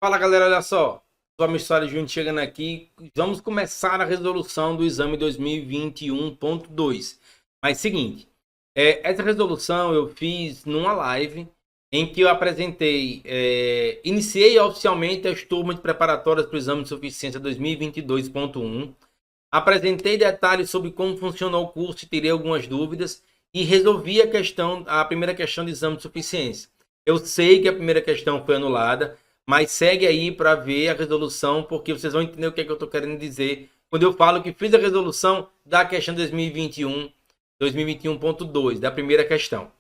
Fala galera, olha só. Sou a Mistória Junto chegando aqui. Vamos começar a resolução do exame 2021.2. Mas seguinte, essa resolução eu fiz numa live em que eu apresentei, iniciei oficialmente as turmas de preparatórias para o exame de suficiência 2022.1. Apresentei detalhes sobre como funcionou o curso e tirei algumas dúvidas e resolvi a primeira questão de exame de suficiência. Eu sei que a primeira questão foi anulada, mas segue aí para ver a resolução, porque vocês vão entender o que é que eu estou querendo dizer quando eu falo que fiz a resolução da questão 2021.2, da primeira questão.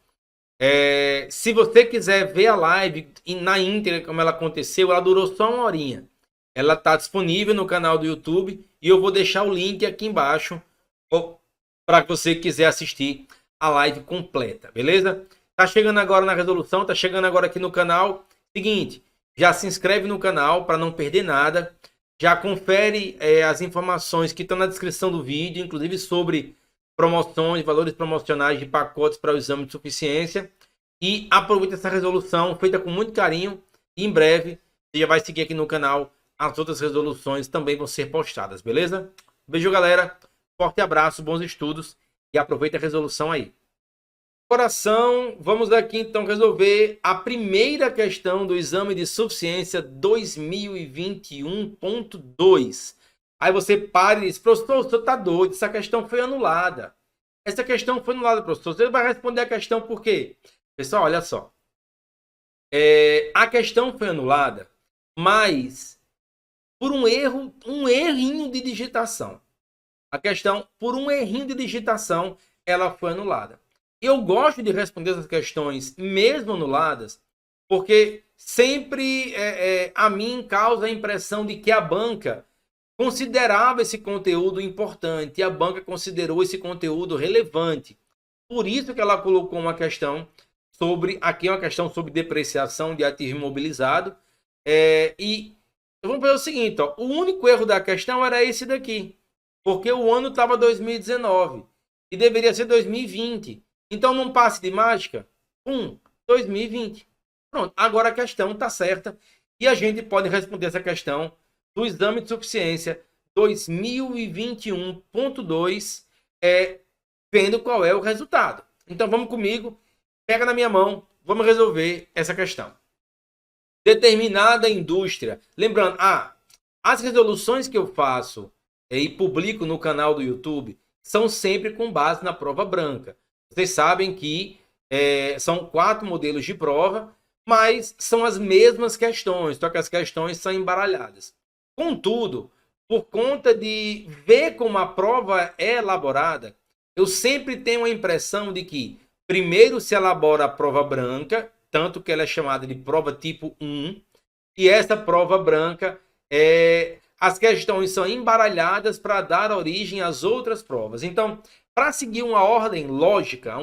Se você quiser ver a live na íntegra, como ela aconteceu, ela durou só uma horinha. Ela está disponível no canal do YouTube e eu vou deixar o link aqui embaixo para você que quiser assistir a live completa, beleza? Tá chegando agora na resolução, tá chegando agora aqui no canal. Seguinte, já se inscreve no canal para não perder nada. Já confere as informações que estão na descrição do vídeo, inclusive sobre promoções, valores promocionais de pacotes para o exame de suficiência. E aproveita essa resolução feita com muito carinho. E em breve você já vai seguir aqui no canal. As outras resoluções também vão ser postadas, beleza? Beijo, galera. Forte abraço, bons estudos e aproveita a resolução aí. Coração, vamos aqui então resolver a primeira questão do exame de suficiência 2021.2. Aí você para e diz, professor, o senhor está doido, essa questão foi anulada. Essa questão foi anulada, professor. Você vai responder a questão por quê? Pessoal, olha só. A questão foi anulada, mas por um errinho de digitação. A questão, por um errinho de digitação, ela foi anulada. Eu gosto de responder essas questões, mesmo anuladas, porque sempre a mim causa a impressão de que a banca considerava esse conteúdo importante, e a banca considerou esse conteúdo relevante. Por isso que ela colocou uma questão sobre depreciação de ativo imobilizado. E vamos ver o seguinte, ó, o único erro da questão era esse daqui, porque o ano estava 2019 e deveria ser 2020. Então, num passe de mágica, 2020. Pronto, agora a questão está certa e a gente pode responder essa questão do exame de suficiência 2021.2, vendo qual é o resultado. Então, vamos comigo, pega na minha mão, vamos resolver essa questão. Determinada indústria. Lembrando, as resoluções que eu faço e publico no canal do YouTube são sempre com base na prova branca. Vocês sabem que são 4 modelos de prova, mas são as mesmas questões, só que as questões são embaralhadas. Contudo, por conta de ver como a prova é elaborada, eu sempre tenho a impressão de que primeiro se elabora a prova branca, tanto que ela é chamada de prova tipo 1, e essa prova branca, as questões são embaralhadas para dar origem às outras provas. Então, para seguir uma ordem lógica,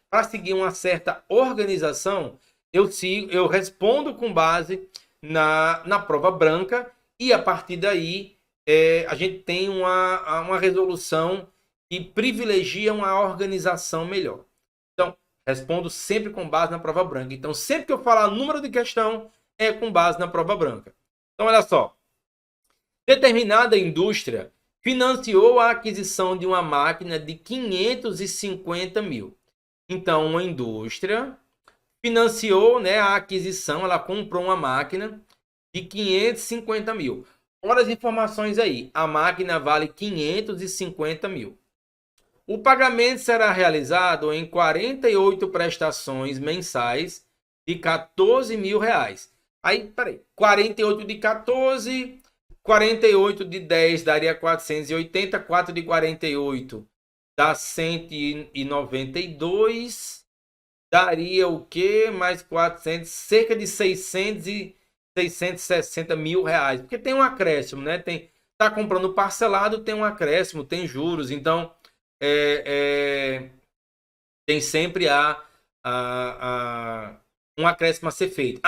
para seguir uma certa organização, eu respondo com base na prova branca e a partir daí a gente tem uma resolução que privilegia uma organização melhor. Então, respondo sempre com base na prova branca. Então, sempre que eu falar número de questão, é com base na prova branca. Então, olha só. Determinada indústria financiou a aquisição de uma máquina de 550 mil. Então, uma indústria financiou, a aquisição, ela comprou uma máquina de 550 mil. Olha as informações aí. A máquina vale 550 mil. O pagamento será realizado em 48 prestações mensais de 14 mil reais. Aí, peraí, 48 de 14... 48 de 10 daria 480, 4 de 48 dá 192, daria o quê? Mais 400, cerca de 660 mil reais, porque tem um acréscimo, né? Tá comprando parcelado, tem um acréscimo, tem juros, então tem sempre um acréscimo a ser feito.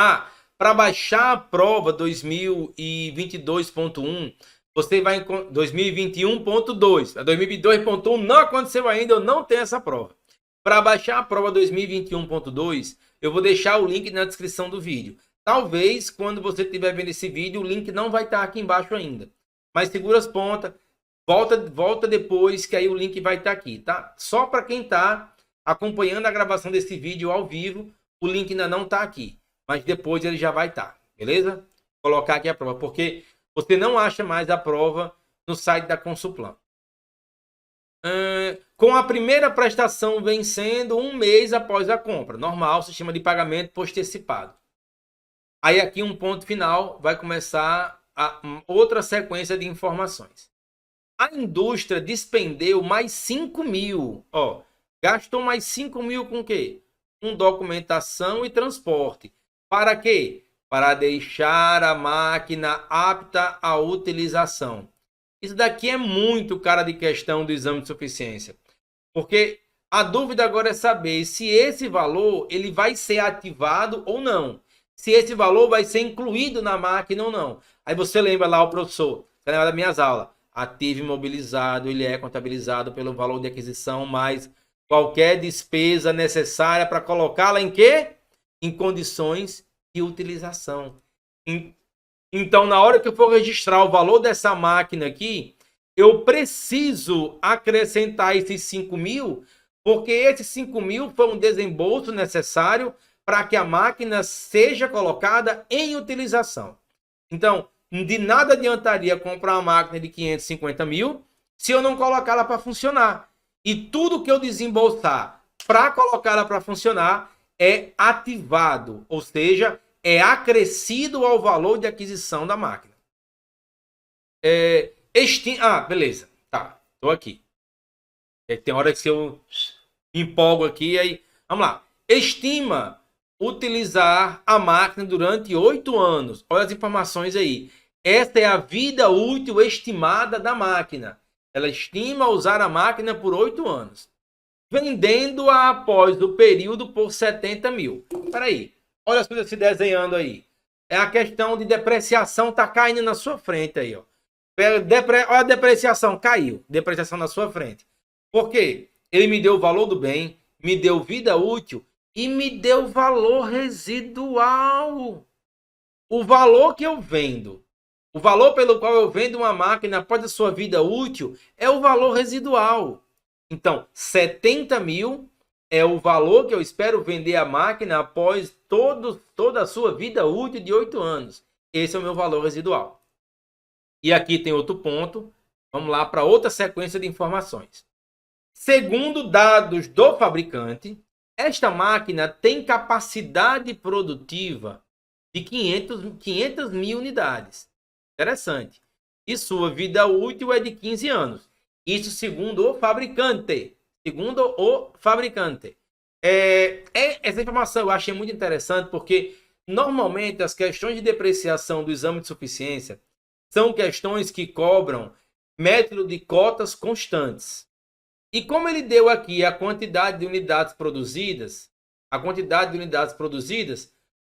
Para baixar a prova 2022.1, você vai em 2021.2. A 2022.1 não aconteceu ainda, eu não tenho essa prova. Para baixar a prova 2021.2, eu vou deixar o link na descrição do vídeo. Talvez, quando você estiver vendo esse vídeo, o link não vai estar aqui embaixo ainda. Mas segura as pontas, volta depois, que aí o link vai estar aqui, tá? Só para quem está acompanhando a gravação desse vídeo ao vivo, o link ainda não está aqui. Mas depois ele já vai estar, beleza? Vou colocar aqui a prova, porque você não acha mais a prova no site da Consulplan. Com a primeira prestação vencendo 1 mês após a compra. Normal, sistema de pagamento postecipado. Aí aqui um ponto final, vai começar outra sequência de informações. A indústria despendeu mais 5 mil. Ó, gastou mais 5 mil com o quê? Com documentação e transporte. Para quê? Para deixar a máquina apta à utilização. Isso daqui é muito cara de questão do exame de suficiência. Porque a dúvida agora é saber se esse valor ele vai ser ativado ou não. Se esse valor vai ser incluído na máquina ou não. Aí você lembra lá o professor, você lembra das minhas aulas. Ativo imobilizado, ele é contabilizado pelo valor de aquisição mais qualquer despesa necessária para colocá-la em quê? Em condições de utilização. Então, na hora que eu for registrar o valor dessa máquina aqui, eu preciso acrescentar esses 5 mil, porque esses 5 mil foi um desembolso necessário para que a máquina seja colocada em utilização. Então, de nada adiantaria comprar uma máquina de 550 mil se eu não colocar ela para funcionar. E tudo que eu desembolsar para colocar ela para funcionar é ativado, ou seja, é acrescido ao valor de aquisição da máquina. Beleza. Tá, tô aqui. Tem hora que eu empolgo aqui, aí vamos lá. Estima utilizar a máquina durante 8 anos. Olha as informações aí. Esta é a vida útil estimada da máquina. Ela estima usar a máquina por 8 anos. Vendendo-a após o período por 70 mil. Espera aí. Olha as coisas se desenhando aí. É a questão de depreciação tá caindo na sua frente aí, ó. Olha a depreciação, caiu. Depreciação na sua frente. Por quê? Ele me deu o valor do bem, me deu vida útil e me deu valor residual. O valor que eu vendo, o valor pelo qual eu vendo uma máquina após a sua vida útil é o valor residual. Então, 70 mil é o valor que eu espero vender a máquina após toda a sua vida útil de 8 anos. Esse é o meu valor residual. E aqui tem outro ponto. Vamos lá para outra sequência de informações. Segundo dados do fabricante, esta máquina tem capacidade produtiva de 500 mil unidades. Interessante. E sua vida útil é de 15 anos. Isso segundo o fabricante. Essa informação eu achei muito interessante porque normalmente as questões de depreciação do exame de suficiência são questões que cobram método de cotas constantes. E como ele deu aqui a quantidade de unidades produzidas,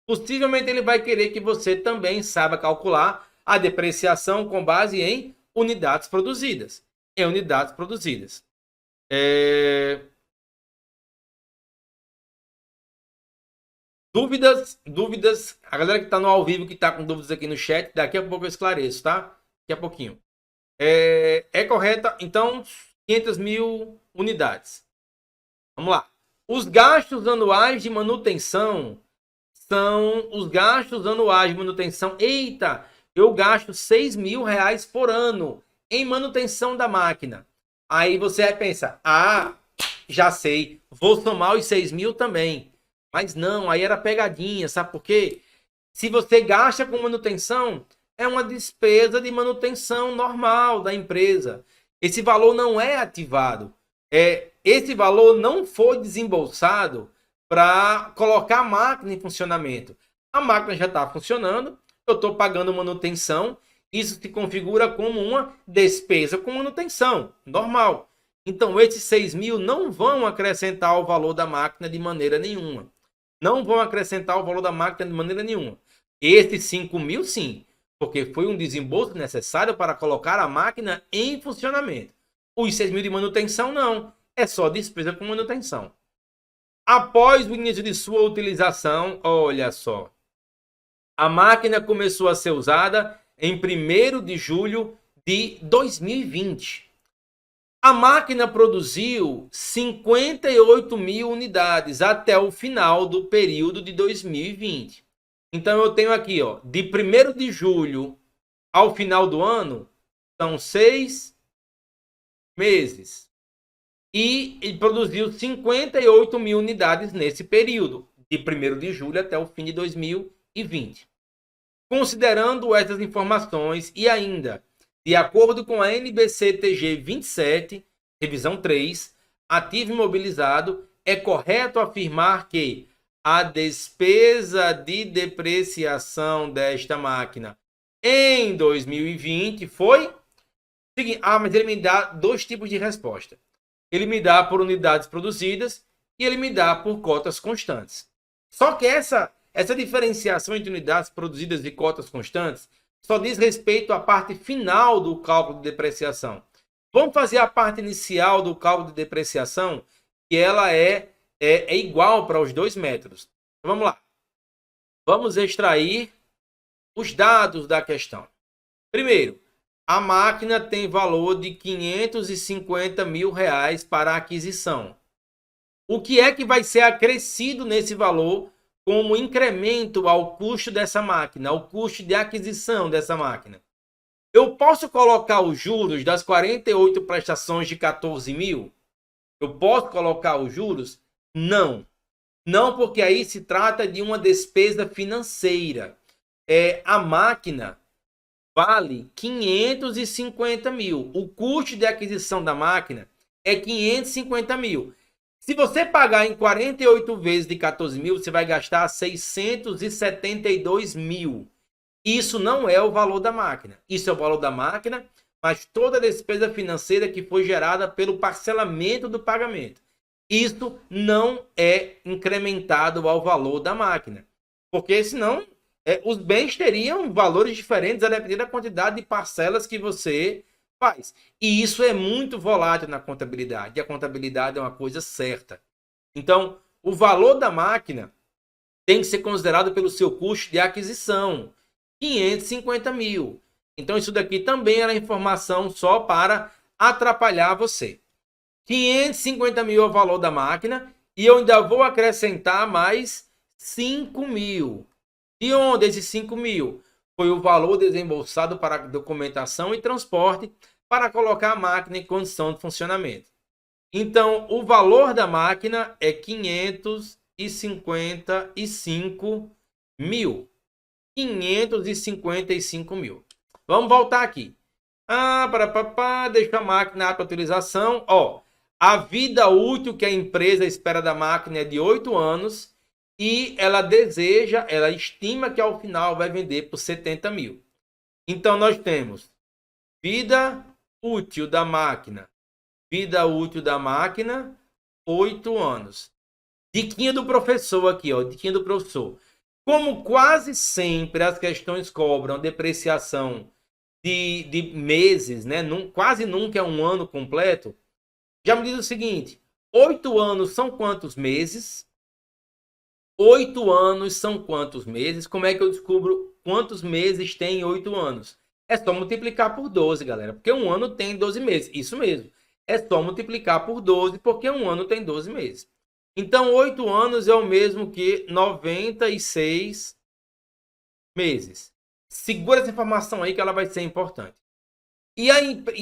possivelmente ele vai querer que você também saiba calcular a depreciação com base em unidades produzidas. Dúvidas, a galera que está no ao vivo, que está com dúvidas aqui no chat, daqui a pouco eu esclareço, tá? Daqui a pouquinho. É correta, então, 500 mil unidades. Vamos lá. Os gastos anuais de manutenção são os gastos anuais de manutenção. Eita, eu gasto 6 mil reais por ano em manutenção da máquina. Aí você vai pensar, já sei, vou somar os 6 mil também. Mas não, aí era pegadinha, sabe por quê? Se você gasta com manutenção, é uma despesa de manutenção normal da empresa. Esse valor não é ativado. Esse valor não foi desembolsado para colocar a máquina em funcionamento. A máquina já está funcionando, eu estou pagando manutenção, isso se configura como uma despesa com manutenção, normal. Então, esses 6 mil não vão acrescentar o valor da máquina de maneira nenhuma. Esses 5 mil, sim, porque foi um desembolso necessário para colocar a máquina em funcionamento. Os 6 mil de manutenção, não. É só despesa com manutenção. Após o início de sua utilização, olha só. A máquina começou a ser usada em 1º de julho de 2020. A máquina produziu 58 mil unidades até o final do período de 2020. Então eu tenho aqui, ó, de 1º de julho ao final do ano, são 6 meses. E produziu 58 mil unidades nesse período, de 1º de julho até o fim de 2020. Considerando essas informações e ainda, de acordo com a NBC-TG 27, revisão 3, ativo imobilizado, é correto afirmar que a despesa de depreciação desta máquina em 2020 foi... mas ele me dá 2 tipos de resposta. Ele me dá por unidades produzidas e ele me dá por cotas constantes. Só que essa diferenciação entre unidades produzidas e cotas constantes só diz respeito à parte final do cálculo de depreciação. Vamos fazer a parte inicial do cálculo de depreciação, que ela é igual para os 2 métodos. Então, vamos lá. Vamos extrair os dados da questão. Primeiro, a máquina tem valor de 550 mil reais para aquisição. O que é que vai ser acrescido nesse valor como incremento ao custo dessa máquina, ao custo de aquisição dessa máquina? Eu posso colocar os juros das 48 prestações de 14 mil? Eu posso colocar os juros? Não. Não, porque aí se trata de uma despesa financeira. A máquina vale 550 mil. O custo de aquisição da máquina é 550 mil. Se você pagar em 48 vezes de 14 mil, você vai gastar 672 mil. Isso não é o valor da máquina. Isso é o valor da máquina, mas toda a despesa financeira que foi gerada pelo parcelamento do pagamento. Isso não é incrementado ao valor da máquina. Porque senão os bens teriam valores diferentes a depender da quantidade de parcelas que você faz. E isso é muito volátil na contabilidade. E a contabilidade é uma coisa certa. Então, o valor da máquina tem que ser considerado pelo seu custo de aquisição. 550 mil. Então, isso daqui também era informação só para atrapalhar você. 550 mil é o valor da máquina e eu ainda vou acrescentar mais 5 mil. De onde esses 5 mil? Foi o valor desembolsado para documentação e transporte para colocar a máquina em condição de funcionamento. Então, o valor da máquina é 555 mil. 555 mil. Vamos voltar aqui. Deixa a máquina apta à utilização. A vida útil que a empresa espera da máquina é de 8 anos e ela estima que ao final vai vender por 70 mil. Então, nós temos vida útil da máquina. Vida útil da máquina, 8 anos. Diquinha do professor aqui, diquinha do professor. Como quase sempre as questões cobram depreciação de meses, né? Quase nunca é um ano completo. Já me diz o seguinte, 8 anos são quantos meses? 8 anos são quantos meses? Como é que eu descubro quantos meses tem 8 anos? É só multiplicar por 12, galera, porque um ano tem 12 meses. Isso mesmo. É só multiplicar por 12, porque um ano tem 12 meses. Então, 8 anos é o mesmo que 96 meses. Segura essa informação aí que ela vai ser importante. E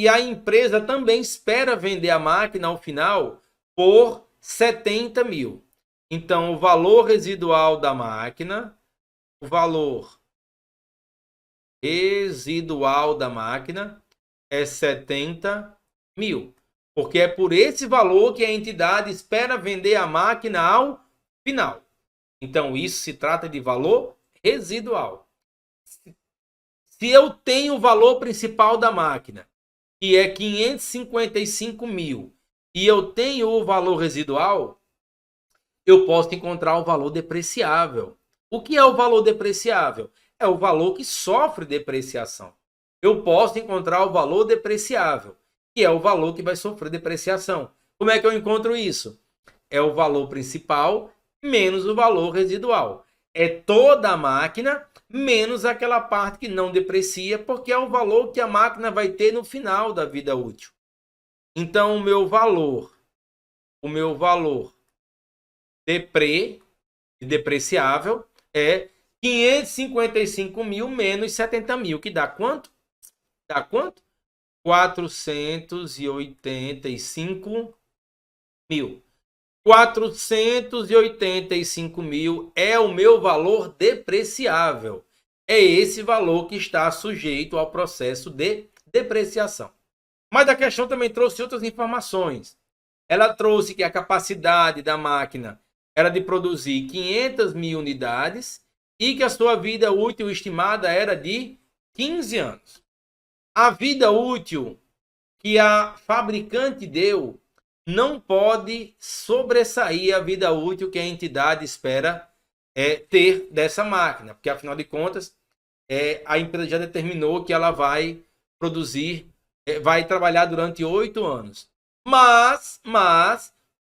a empresa também espera vender a máquina ao final por 70 mil. Então, o valor residual da máquina, é 70 mil. Porque é por esse valor que a entidade espera vender a máquina ao final. Então, isso se trata de valor residual. Se eu tenho o valor principal da máquina, que é 555 mil, e eu tenho o valor residual, eu posso encontrar o valor depreciável. O que é o valor depreciável? É o valor que sofre depreciação. Eu posso encontrar o valor depreciável, que é o valor que vai sofrer depreciação. Como é que eu encontro isso? É o valor principal menos o valor residual. É toda a máquina menos aquela parte que não deprecia, porque é o valor que a máquina vai ter no final da vida útil. Então, o meu valor depreciável é 555 mil menos 70 mil, que dá quanto? Dá quanto? 485 mil. 485 mil é o meu valor depreciável. É esse valor que está sujeito ao processo de depreciação. Mas a questão também trouxe outras informações. Ela trouxe que a capacidade da máquina era de produzir 500 mil unidades e que a sua vida útil estimada era de 15 anos. A vida útil que a fabricante deu não pode sobressair a vida útil que a entidade espera ter dessa máquina, porque afinal de contas a empresa já determinou que ela vai produzir, vai trabalhar durante 8 anos. Mas,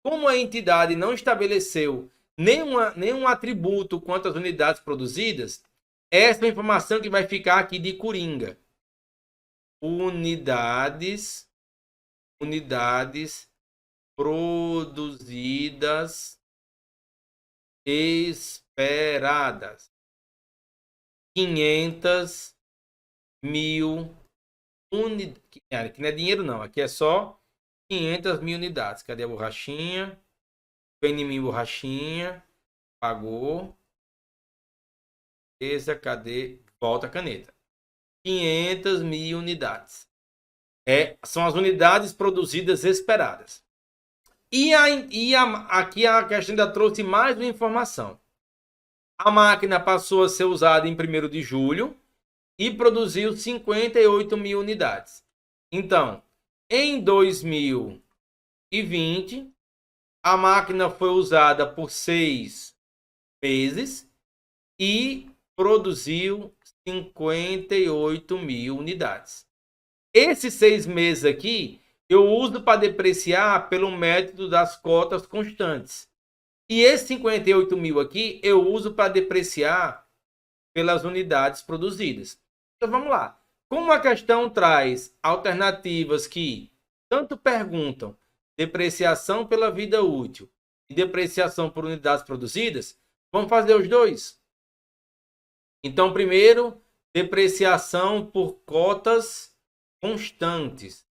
como a entidade não estabeleceu nenhum atributo quanto às unidades produzidas, essa é a informação que vai ficar aqui de coringa. Unidades produzidas esperadas. 500 mil unidades. Aqui não é dinheiro não, aqui é só 500 mil unidades. Cadê a borrachinha? Vem em mim, borrachinha. Pagou. Beleza, cadê? Volta a caneta. 500 mil unidades. São as unidades produzidas esperadas. Aqui a questão ainda trouxe mais uma informação. A máquina passou a ser usada em 1º de julho e produziu 58 mil unidades. Então, em 2020, a máquina foi usada por 6 meses e produziu 58 mil unidades. Esses 6 meses aqui, eu uso para depreciar pelo método das cotas constantes. E esses 58 mil aqui, eu uso para depreciar pelas unidades produzidas. Então, vamos lá. Como a questão traz alternativas que tanto perguntam depreciação pela vida útil e depreciação por unidades produzidas, vamos fazer os dois. Então, primeiro, depreciação por cotas constantes.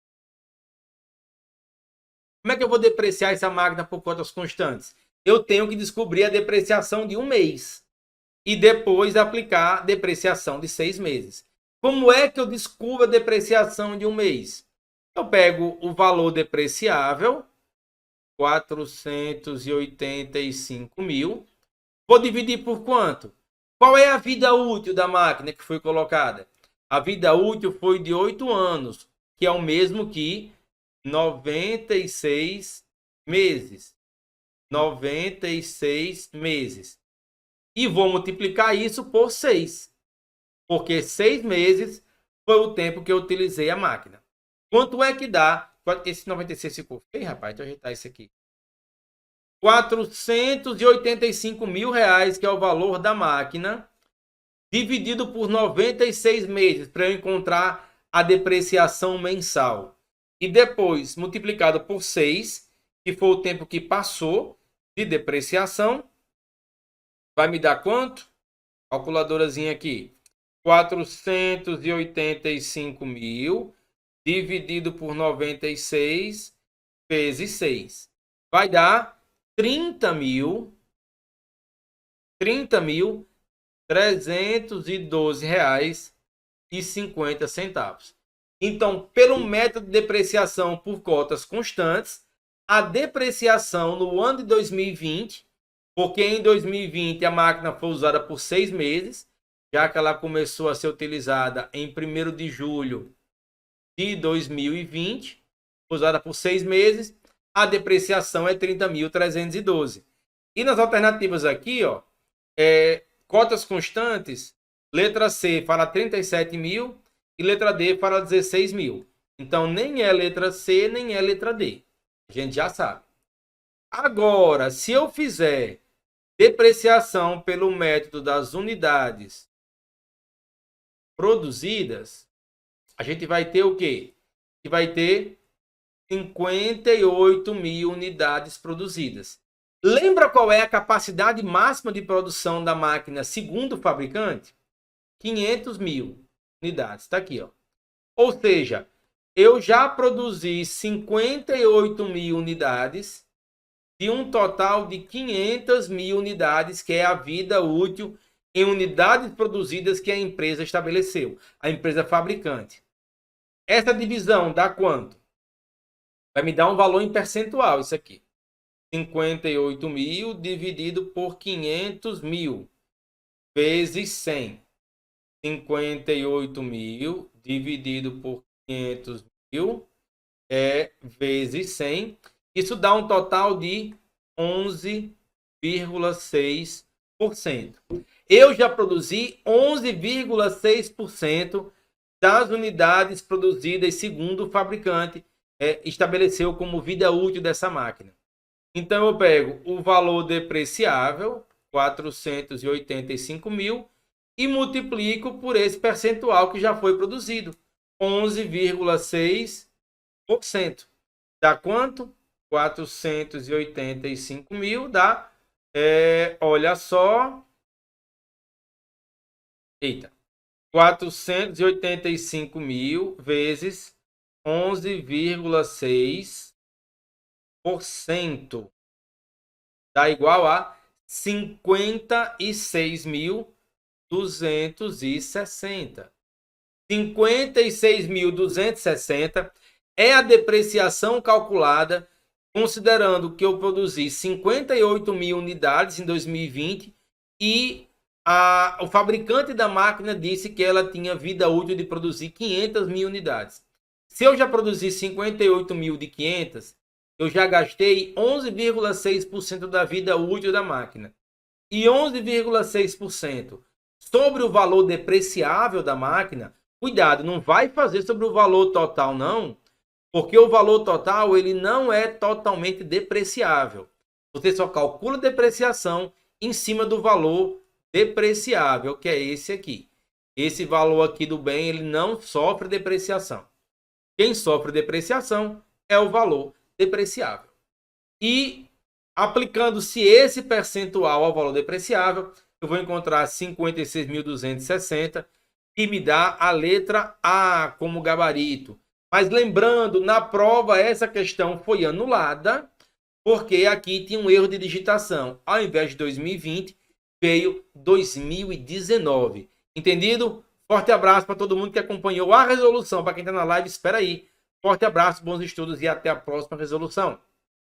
Como é que eu vou depreciar essa máquina por cotas constantes? Eu tenho que descobrir a depreciação de um mês e depois aplicar a depreciação de 6 meses. Como é que eu descubro a depreciação de um mês? Eu pego o valor depreciável, 485 mil, vou dividir por quanto? Qual é a vida útil da máquina que foi colocada? A vida útil foi de 8 anos, que é o mesmo que 96 meses. 96 meses. E vou multiplicar isso por 6. Porque 6 meses foi o tempo que eu utilizei a máquina. Quanto é que dá? Esse 96 ficou feio, rapaz. Deixa eu ajeitar isso aqui. 485 mil reais, que é o valor da máquina, dividido por 96 meses, para eu encontrar a depreciação mensal. E depois, multiplicado por 6, que foi o tempo que passou de depreciação, vai me dar quanto? Calculadorazinha aqui. 485 mil dividido por 96 vezes 6. Vai dar 30.312 reais e 50 centavos. Então, pelo método de depreciação por cotas constantes, a depreciação no ano de 2020, porque em 2020 a máquina foi usada por 6 meses, já que ela começou a ser utilizada em 1º de julho de 2020, usada por 6 meses, a depreciação é 30.312. E nas alternativas aqui, ó, cotas constantes, letra C fala 37 mil e letra D fala 16 mil. Então, nem é letra C, nem é letra D. A gente já sabe. Agora, se eu fizer depreciação pelo método das unidades produzidas, a gente vai ter o quê? Que vai ter 58 mil unidades produzidas. Lembra qual é a capacidade máxima de produção da máquina segundo o fabricante? 500 mil unidades. Está aqui, ó. Ou seja, eu já produzi 58 mil unidades de um total de 500 mil unidades, que é a vida útil em unidades produzidas que a empresa estabeleceu, a empresa fabricante. Essa divisão dá quanto? Vai me dar um valor em percentual, isso aqui. 58 mil dividido por 500 mil vezes 100. 58 mil dividido por 500 mil vezes 100. Isso dá um total de 11,6%. Eu já produzi 11,6% das unidades produzidas segundo o fabricante estabeleceu como vida útil dessa máquina. Então eu pego o valor depreciável, 485 mil, e multiplico por esse percentual que já foi produzido, 11,6%. Dá quanto? 485 mil dá, olha só, 485 mil vezes 11,6% dá igual a 56.260. 56.260 é a depreciação calculada considerando que eu produzi 58 mil unidades em 2020 e o fabricante da máquina disse que ela tinha vida útil de produzir 500 mil unidades. Se eu já produzi 58 mil de 500, eu já gastei 11,6% da vida útil da máquina. E 11,6% sobre o valor depreciável da máquina, cuidado, não vai fazer sobre o valor total não, porque o valor total ele não é totalmente depreciável. Você só calcula depreciação em cima do valor depreciável, que é esse aqui. Esse valor aqui do bem ele não sofre depreciação. Quem sofre depreciação é o valor depreciável. E aplicando-se esse percentual ao valor depreciável, eu vou encontrar 56.260, que me dá a letra A como gabarito. Mas lembrando, na prova essa questão foi anulada, porque aqui tinha um erro de digitação. Ao invés de 2020, veio 2019. Entendido? Forte abraço para todo mundo que acompanhou a resolução. Para quem está na live, espera aí. Forte abraço, bons estudos e até a próxima resolução.